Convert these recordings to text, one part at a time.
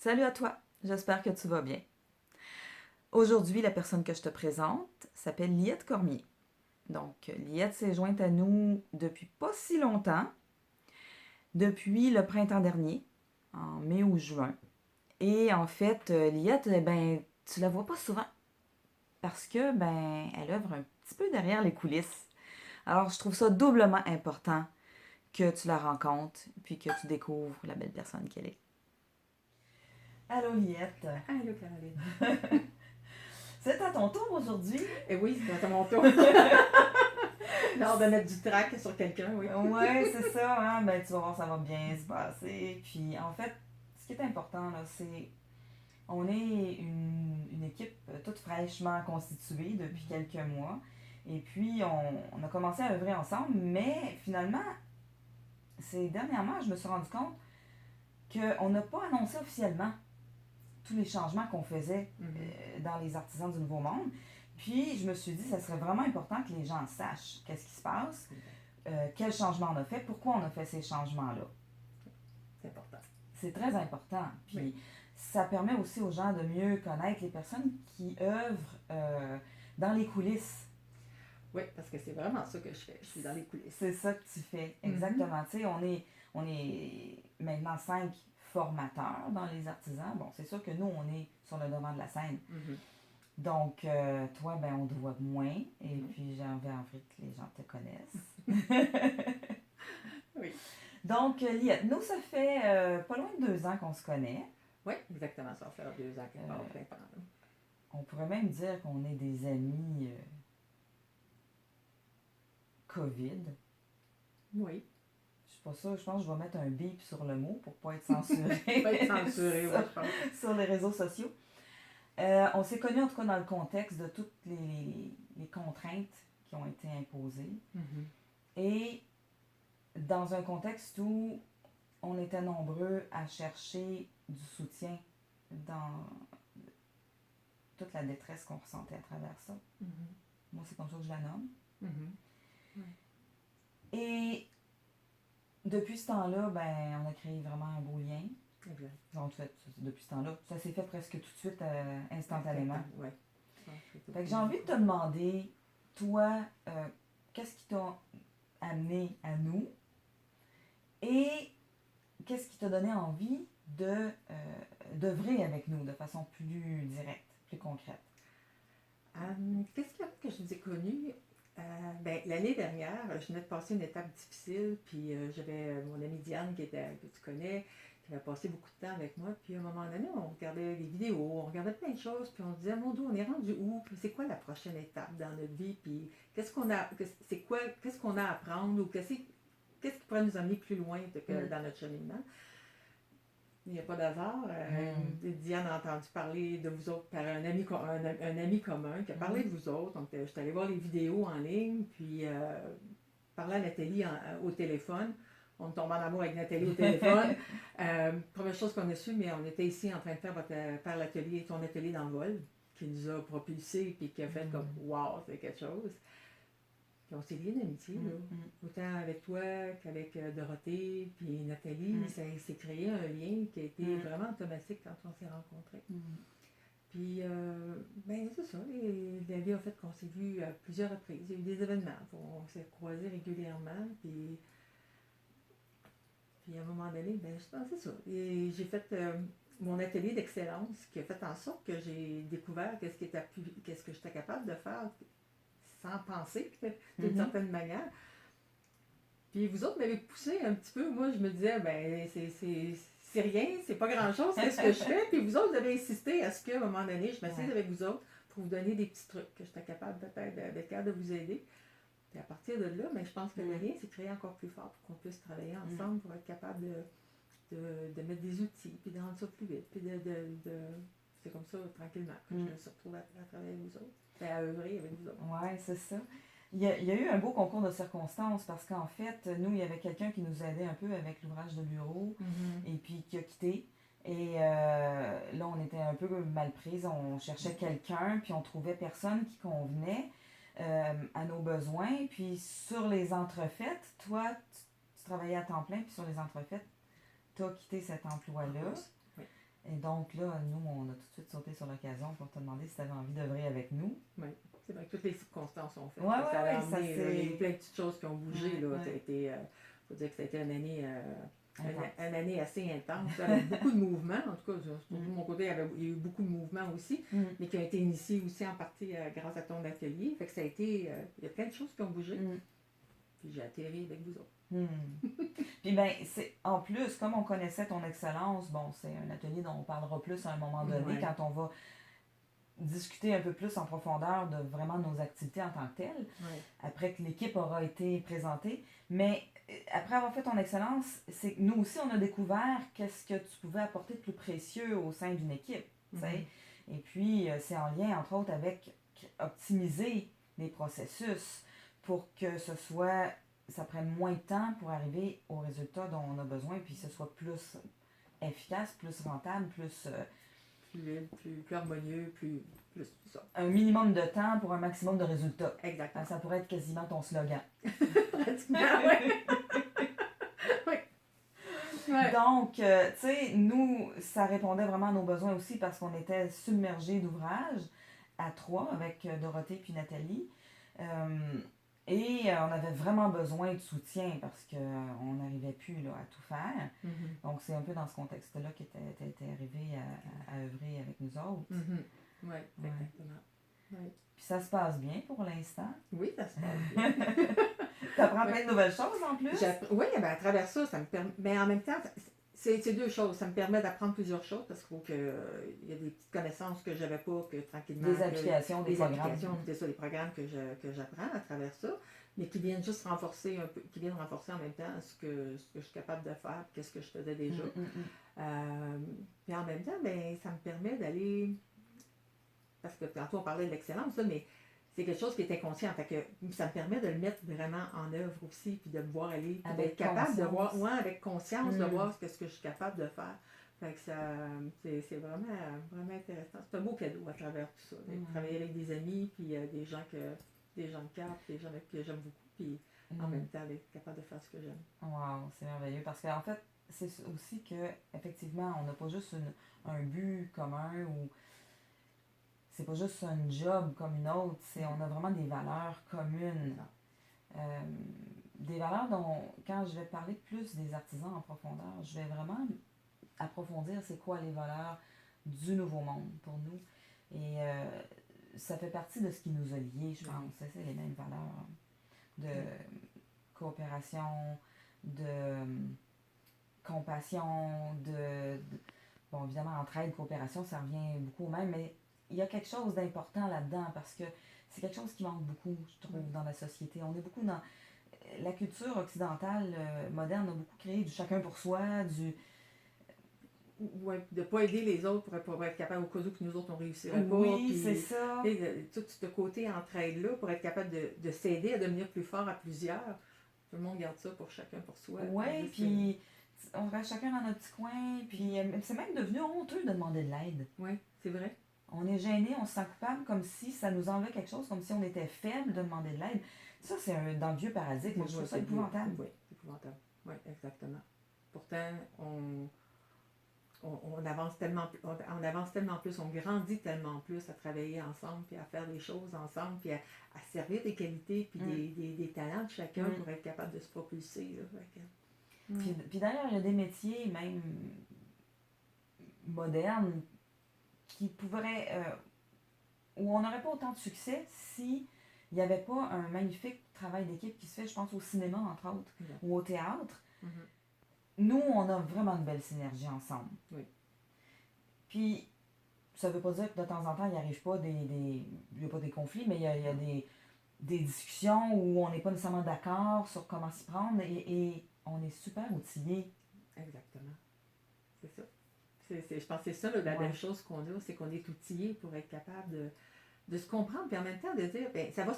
Salut à toi, j'espère que tu vas bien. Aujourd'hui, la personne que je te présente s'appelle Liette Cormier. Donc, Liette s'est jointe à nous depuis pas si longtemps, depuis le printemps dernier, en mai ou juin. Et en fait, Liette, ben, tu la vois pas souvent parce que, ben, elle œuvre un petit peu derrière les coulisses. Alors, je trouve ça doublement important que tu la rencontres puis que tu découvres la belle personne qu'elle est. Allô Liette, Allô, Caroline. c'est à ton tour aujourd'hui. Et oui, c'est à mon tour. L'art de mettre du trac sur quelqu'un, oui. Ouais, c'est ça, hein? Ben, tu vas voir, ça va bien se passer. Puis, en fait, ce qui est important, là, c'est. On est une équipe toute fraîchement constituée depuis quelques mois. Et puis, on a commencé à œuvrer ensemble, mais finalement, c'est dernièrement, je me suis rendu compte qu'on n'a pas annoncé officiellement tous les changements qu'on faisait dans les artisans du Nouveau Monde. Puis, je me suis dit, ça serait vraiment important que les gens sachent qu'est-ce qui se passe, quel changement on a fait, pourquoi on a fait ces changements-là. C'est important. C'est très important. Puis Oui. ça permet aussi aux gens de mieux connaître les personnes qui œuvrent dans les coulisses. Oui, parce que c'est vraiment ça que je fais. Je suis dans les coulisses. C'est ça que tu fais, exactement. Tu sais, on est maintenant 5 formateurs dans les artisans. Bon, c'est sûr que nous, on est sur le devant de la scène. Donc, toi, ben, on te voit moins. Et puis, j'ai envie que les gens te connaissent. Oui. Donc, Liette, nous, ça fait pas loin de 2 ans qu'on se connaît. Oui, exactement. Ça va faire 2 ans qu'elle part au printemps. On pourrait même dire qu'on est des amis COVID. Oui. Je suis pas sûre, je pense que je vais mettre un bip sur le mot pour pas être censuré. Pas être censuré, oui, je pense. Sur les réseaux sociaux. On s'est connus en tout cas dans le contexte de toutes les contraintes qui ont été imposées. Et dans un contexte où on était nombreux à chercher du soutien dans toute la détresse qu'on ressentait à travers ça. Moi, c'est comme ça que je la nomme. Et depuis ce temps-là, ben, on a créé vraiment un beau lien. Exact. En fait, depuis ce temps-là, ça s'est fait presque tout de suite, instantanément. Oui. Fait que j'ai envie de te demander, toi, qu'est-ce qui t'a amené à nous et qu'est-ce qui t'a donné envie d'œuvrer avec nous de façon plus directe, plus concrète? Qu'est-ce qu'il y a que je vous ai connu? L'année dernière, je venais de passer une étape difficile, puis j'avais mon amie Diane que tu connais, qui avait passé beaucoup de temps avec moi, puis à un moment donné, on regardait des vidéos, on regardait plein de choses, puis on se disait, mon Dieu, on est rendu où? Puis c'est quoi la prochaine étape dans notre vie? Puis qu'est-ce qu'on a à apprendre, ou qu'est-ce qui pourrait nous amener plus loin dans notre cheminement? Il n'y a pas d'hasard. Diane a entendu parler de vous autres par un ami commun qui a parlé de vous autres. Donc, je suis allée voir les vidéos en ligne, puis parler à Nathalie au téléphone. On tombe en amour avec Nathalie au téléphone. Première chose qu'on a su, mais on était ici en train de faire ton atelier dans le vol, qui nous a propulsés, puis qui a fait comme « wow, c'est quelque chose ». Puis on s'est liés d'amitié, là. Autant avec toi qu'avec Dorothée, puis Nathalie, ça s'est créé un lien qui a été vraiment automatique quand on s'est rencontrés. Puis, c'est ça, la vie a fait qu'on s'est vus à plusieurs reprises. Il y a eu des événements, on s'est croisés régulièrement, puis à un moment donné, c'est ça. Et j'ai fait mon atelier d'excellence qui a fait en sorte que j'ai découvert qu'est-ce que j'étais capable de faire sans penser, d'une certaine manière. Puis vous autres m'avez poussé un petit peu. Moi, je me disais, c'est rien, c'est pas grand-chose, qu'est-ce que je fais? Puis vous autres, vous avez insisté à ce qu'à un moment donné, je m'assise avec vous autres pour vous donner des petits trucs que j'étais capable peut-être d'être capable de vous aider. Puis à partir de là, je pense que le lien s'est créé encore plus fort pour qu'on puisse travailler ensemble pour être capable de mettre des outils, puis de rendre ça plus vite, puis c'est comme ça, tranquillement, que je me suis retrouvée à travailler avec vous autres. À œuvrer avec vous autres. Oui, c'est ça. Il y a eu un beau concours de circonstances parce qu'en fait, nous, il y avait quelqu'un qui nous aidait un peu avec l'ouvrage de bureau et puis qui a quitté. Et là, on était un peu mal prise. On cherchait quelqu'un, puis on trouvait personne qui convenait à nos besoins. Puis sur les entrefaites, toi, tu travaillais à temps plein, puis sur les entrefaites, tu as quitté cet emploi-là. Et donc là, nous, on a tout de suite sauté sur l'occasion pour te demander si tu avais envie d'œuvrer avec nous. Oui, c'est vrai que toutes les circonstances ont fait. Ouais, Ça a ouais, ça amené, là, il y a eu c'est... plein de petites choses qui ont bougé. Ouais, Là. Ça a ouais. été, faut dire que ça a été une année, Intense. une année assez intense, avec beaucoup de mouvements. En tout cas, pour Mm. mon côté, il y a eu beaucoup de mouvements aussi, Mm. mais qui ont été initiés aussi en partie grâce à ton atelier. Fait que ça a été, il y a plein de choses qui ont bougé. Mm. Puis j'ai atterri avec vous autres. Puis ben, c'est en plus, comme on connaissait ton excellence, bon, c'est un atelier dont on parlera plus à un moment donné, Ouais. quand on va discuter un peu plus en profondeur de vraiment nos activités en tant que telles, Ouais. après que l'équipe aura été présentée. Mais après avoir fait ton excellence, c'est nous aussi, on a découvert qu'est-ce que tu pouvais apporter de plus précieux au sein d'une équipe. Tu sais. Et puis, c'est en lien, entre autres, avec optimiser les processus pour que ça prenne moins de temps pour arriver au résultat dont on a besoin, puis que ce soit plus efficace, plus rentable, plus... plus harmonieux, plus ça. Un minimum de temps pour un maximum de résultats. Exactement. Ça pourrait être quasiment ton slogan. Ouais. Ouais. Donc, tu sais, nous, ça répondait vraiment à nos besoins aussi parce qu'on était submergés d'ouvrages à 3 avec Dorothée puis Nathalie. Et on avait vraiment besoin de soutien parce qu'on n'arrivait plus là, à tout faire. Donc, c'est un peu dans ce contexte-là que tu étais arrivé à œuvrer avec nous autres. Oui, exactement. Ouais. Puis ça se passe bien pour l'instant. Oui, ça se passe bien. Tu apprends plein de nouvelles choses en plus. Oui, ben, à travers ça, ça me permet. Mais en même temps, c'est deux choses. Ça me permet d'apprendre plusieurs choses parce qu'il faut que. Il y a des petites connaissances que je n'avais pas, que tranquillement. Des applications, des programmes. Applications, c'est ça, des programmes que j'apprends à travers ça, mais qui viennent juste renforcer un peu, qui viennent renforcer en même temps ce que je suis capable de faire, qu'est-ce que je faisais déjà. Puis en même temps, ben, ça me permet d'aller. Parce que tantôt on parlait de l'excellence, là, mais c'est quelque chose qui est inconscient. Fait que ça me permet de le mettre vraiment en œuvre aussi, puis de me voir aller, puis d'être capable de voir, avec conscience, de voir ce que je suis capable de faire. Fait que ça, c'est vraiment, vraiment intéressant. C'est un beau cadeau à travers tout ça. De travailler avec des amis, puis des gens de cœur, des gens que j'aime beaucoup, puis en même temps d'être capable de faire ce que j'aime. Wow, c'est merveilleux. Parce qu'en fait, c'est aussi que effectivement, on n'a pas juste un but commun ou c'est pas juste un job comme une autre, on a vraiment des valeurs communes. Des valeurs dont, quand je vais parler plus des artisans en profondeur, je vais vraiment approfondir c'est quoi les valeurs du Nouveau Monde pour nous. Et ça fait partie de ce qui nous a liés, je pense. C'est les mêmes valeurs de coopération, de compassion, bon, évidemment, entraide, coopération, ça revient beaucoup au même, mais il y a quelque chose d'important là-dedans parce que c'est quelque chose qui manque beaucoup, je trouve, dans la société. On est beaucoup dans... La culture occidentale moderne a beaucoup créé du chacun pour soi, du... Oui, de ne pas aider les autres pour être capable au cas où que nous autres on réussirait pas. Oui, c'est ça. Tout ce côté entraide-là pour être capable de s'aider à devenir plus fort à plusieurs. Tout le monde garde ça pour chacun pour soi. Oui, puis on reste chacun dans notre petit coin, puis c'est même devenu honteux de demander de l'aide. Oui, c'est vrai. On est gêné, on se sent coupable comme si ça nous enlevait quelque chose, comme si on était faible de demander de l'aide. Ça, c'est dans le vieux paradigme. Je trouve ça épouvantable. Oui, c'est épouvantable. Oui, exactement. Pourtant, on avance tellement plus, on grandit tellement plus à travailler ensemble, puis à faire des choses ensemble, puis à servir des qualités, puis des talents de chacun pour être capable de se propulser. Là. Puis d'ailleurs, il y a des métiers, même modernes, qui pourraient... où on n'aurait pas autant de succès si il n'y avait pas un magnifique travail d'équipe qui se fait, je pense, au cinéma, entre autres, ou au théâtre. Nous, on a vraiment une belle synergie ensemble. Oui. Puis, ça ne veut pas dire que de temps en temps, il n'y arrive pas il y a pas des conflits, mais il y a des discussions où on n'est pas nécessairement d'accord sur comment s'y prendre et on est super outillés. Exactement. C'est ça. Je pense que c'est ça, la belle chose qu'on a, c'est qu'on est outillés pour être capable de se comprendre, puis en même temps de dire, ben ça va,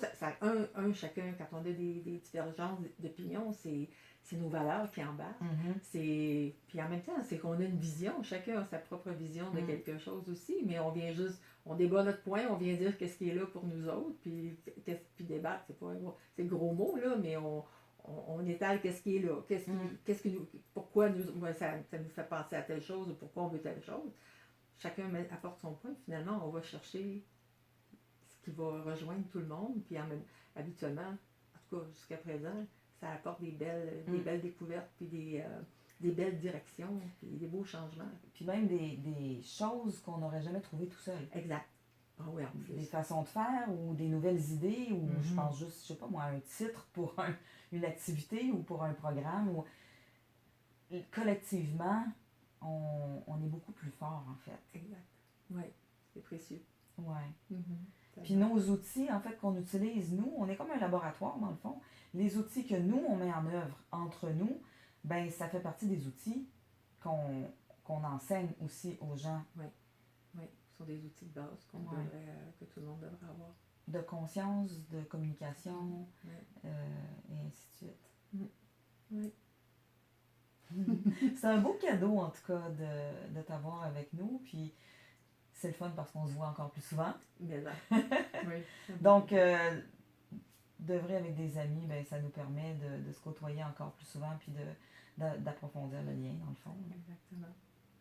chacun, quand on a des divergences d'opinion, c'est nos valeurs qui embarquent. Puis en même temps, c'est qu'on a une vision, chacun a sa propre vision de quelque chose aussi, mais on vient juste, on débat notre point, on vient dire qu'est-ce qui est là pour nous autres, puis débattre, c'est gros mot, là, mais on étale qu'est-ce qui est là, pourquoi ça nous fait penser à telle chose ou pourquoi on veut telle chose. Chacun apporte son point, finalement, on va chercher ce qui va rejoindre tout le monde, puis habituellement, en tout cas jusqu'à présent, ça apporte des belles découvertes, puis des belles directions, puis des beaux changements. Puis même des choses qu'on n'aurait jamais trouvées tout seul. Exact. Ah oui, en plus. Des façons de faire ou des nouvelles idées ou je pense juste, je sais pas moi, un titre pour une activité ou pour un programme. Collectivement, on est beaucoup plus fort en fait. Exact. Oui, c'est précieux. Oui. Puis nos outils, en fait, qu'on utilise, nous, on est comme un laboratoire dans le fond. Les outils que nous, on met en œuvre entre nous, ben ça fait partie des outils qu'on enseigne aussi aux gens. Oui. Oui, ce sont des outils de base que tout le monde devrait avoir. De conscience, de communication, et ainsi de suite. Oui. C'est un beau cadeau, en tout cas, de t'avoir avec nous. Puis c'est le fun parce qu'on se voit encore plus souvent. Bien là. Oui. Donc, d'œuvrer avec des amis, ben, ça nous permet de se côtoyer encore plus souvent puis d'approfondir le lien, dans le fond. Exactement.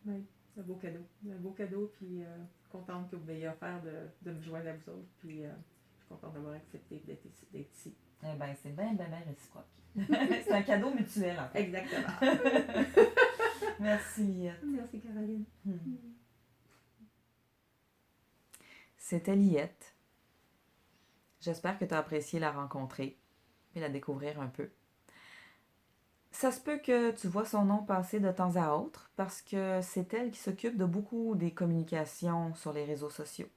Oui. Un beau cadeau, puis contente que vous m'ayez offert de me joindre à vous autres, puis je suis contente d'avoir accepté d'être ici. Eh bien, c'est bien réciproque. C'est un cadeau mutuel, en fait. Exactement. Merci, Liette. Merci, Caroline. C'était Liette. J'espère que tu as apprécié la rencontrer et la découvrir un peu. Ça se peut que tu vois son nom passer de temps à autre parce que c'est elle qui s'occupe de beaucoup des communications sur les réseaux sociaux.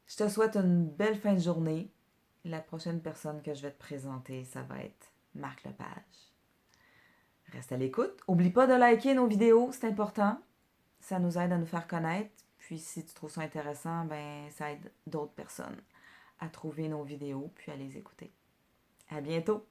Je te souhaite une belle fin de journée. La prochaine personne que je vais te présenter, ça va être Marc Lepage. Reste à l'écoute. N'oublie pas de liker nos vidéos, c'est important. Ça nous aide à nous faire connaître. Puis si tu trouves ça intéressant, ben ça aide d'autres personnes à trouver nos vidéos puis à les écouter. À bientôt!